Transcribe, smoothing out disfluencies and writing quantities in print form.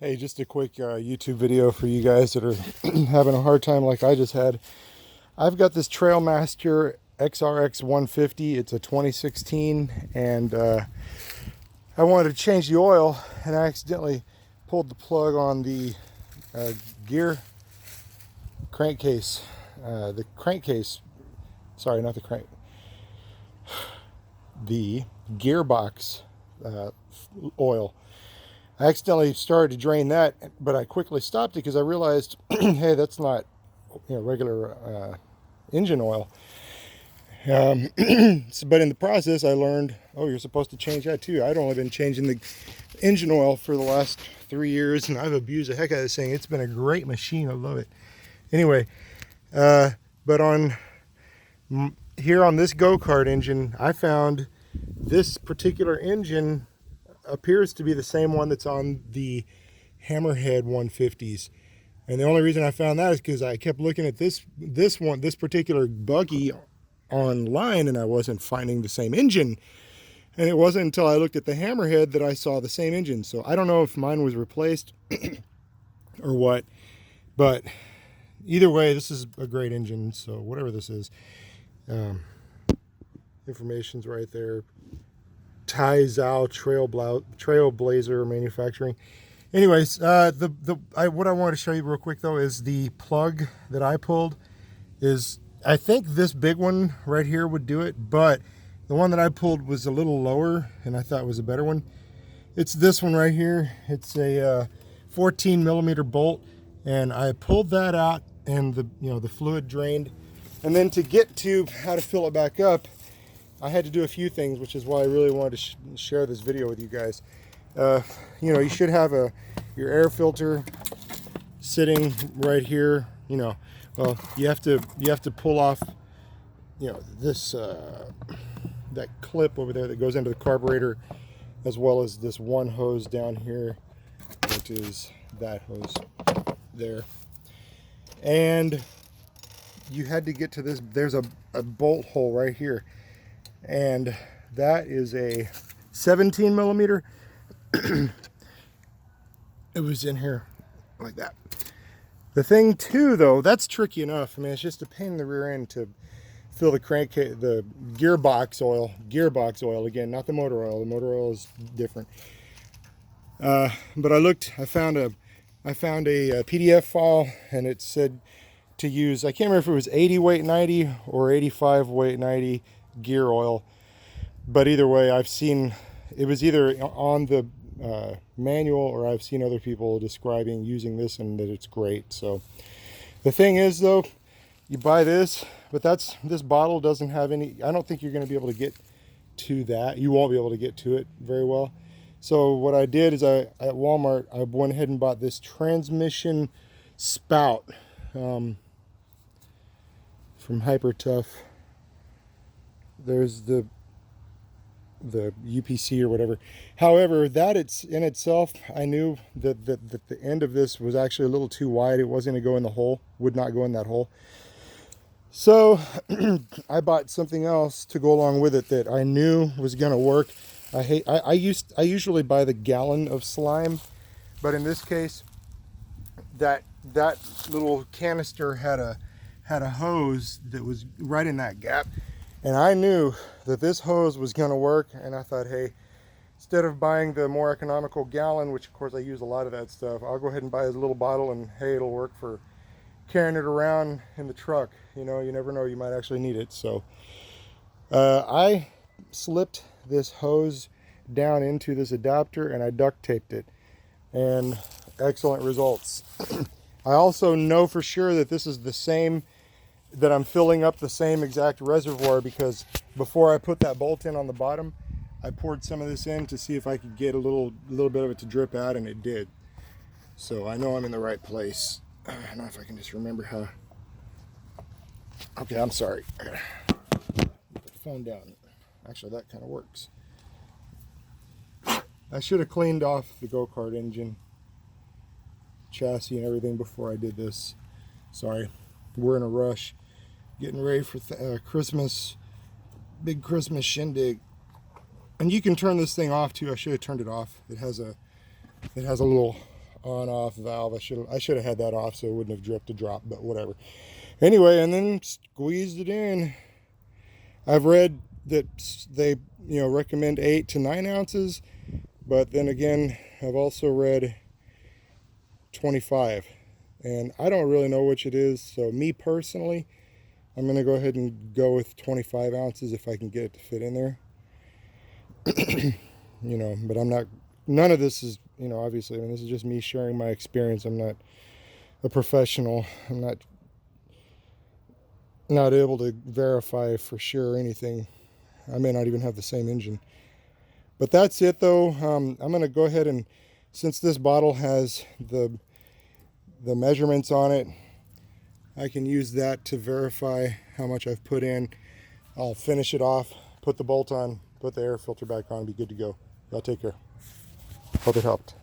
Hey, just a quick YouTube video for you guys that are having a hard time like I just had. I've got this Trailmaster XRX150. It's a 2016, and I wanted to change the oil, and I accidentally pulled the plug on the gear crankcase. The crankcase, sorry, not the crank, the gearbox oil. I accidentally started to drain that, but I quickly stopped it because I realized, hey, that's not regular engine oil. But in the process, I learned, oh, you're supposed to change that too. I'd only been changing the engine oil for the last 3 years, and I've abused the heck out of this thing. It's been a great machine. I love it. Anyway, but on here on this go-kart engine, I found this particular engine appears to be the same one that's on the Hammerhead 150s. And the only reason I found that is because I kept looking at this particular buggy online, and I wasn't finding the same engine. And it wasn't until I looked at the Hammerhead that I saw the same engine. So I don't know if mine was replaced or what, but either way, this is a great engine. So whatever this is, information's right there. Taizhou Trailblazer Manufacturing. Anyways, what I wanted to show you real quick though is the plug that I pulled. Is I think this big one right here would do it, but the one that I pulled was a little lower, and I thought was a better one. It's this one right here. It's a 14 millimeter bolt, and I pulled that out, and the fluid drained. And then to get to how to fill it back up, I had to do a few things, which is why I really wanted to share this video with you guys. You should have your air filter sitting right here. Well, you have to pull off, this that clip over there that goes into the carburetor, as well as this one hose down here, which is that hose there. And you had to get to this. There's a bolt hole right here, and that is a 17 millimeter. It was in here like that. The thing too, though, that's tricky enough. I mean, it's just a pain in the rear end to fill the the gearbox oil again, not the motor oil. The motor oil is different. But I found a PDF file, and it said to use, I can't remember if it was 80 weight 90 or 85 weight 90 gear oil, but either way, I've seen it was either on the manual, or I've seen other people describing using this and that it's great. So the thing is though, you buy this, but this bottle doesn't have any. I don't think you're going to be able to get to that. You won't be able to get to it very well. So what I did is at Walmart, I went ahead and bought this transmission spout from Hyper Tough. There's the UPC or whatever. However, that it's in itself, I knew that the end of this was actually a little too wide. It wasn't going to go in the hole, would not go in that hole. So I bought something else to go along with it that I knew was going to work. I usually buy the gallon of slime, but in this case, that little canister had a hose that was right in that gap. And I knew that this hose was going to work, and I thought, hey, instead of buying the more economical gallon, which of course I use a lot of that stuff, I'll go ahead and buy a little bottle, and hey, it'll work for carrying it around in the truck. You never know, you might actually need it. So I slipped this hose down into this adapter, and I duct taped it, and excellent results. I also know for sure that this is the same, that I'm filling up the same exact reservoir, because before I put that bolt in on the bottom, I poured some of this in to see if I could get a little bit of it to drip out, and it did. So I know I'm in the right place. I don't know if I can just remember how. Okay, I'm sorry. I gotta put the phone down. Actually, that kind of works. I should have cleaned off the go-kart engine, chassis, and everything before I did this. Sorry. We're in a rush, getting ready for Christmas, big Christmas shindig. And you can turn this thing off too. I should have turned it off. It has a little on-off valve. I should have had that off so it wouldn't have dripped a drop, but whatever. Anyway, and then squeezed it in. I've read that they, you know, recommend 8 to 9 ounces, but then again, I've also read 25, and I don't really know which it is. So me personally, I'm going to go ahead and go with 25 ounces if I can get it to fit in there. You know, but I'm not, none of this is, you know, obviously, I mean, this is just me sharing my experience. I'm not a professional. I'm not able to verify for sure anything. I may not even have the same engine. But that's it though. I'm going to go ahead and, since this bottle has the measurements on it, I can use that to verify how much I've put in. I'll finish it off, put the bolt on, put the air filter back on, be good to go. Y'all take care. Hope it helped.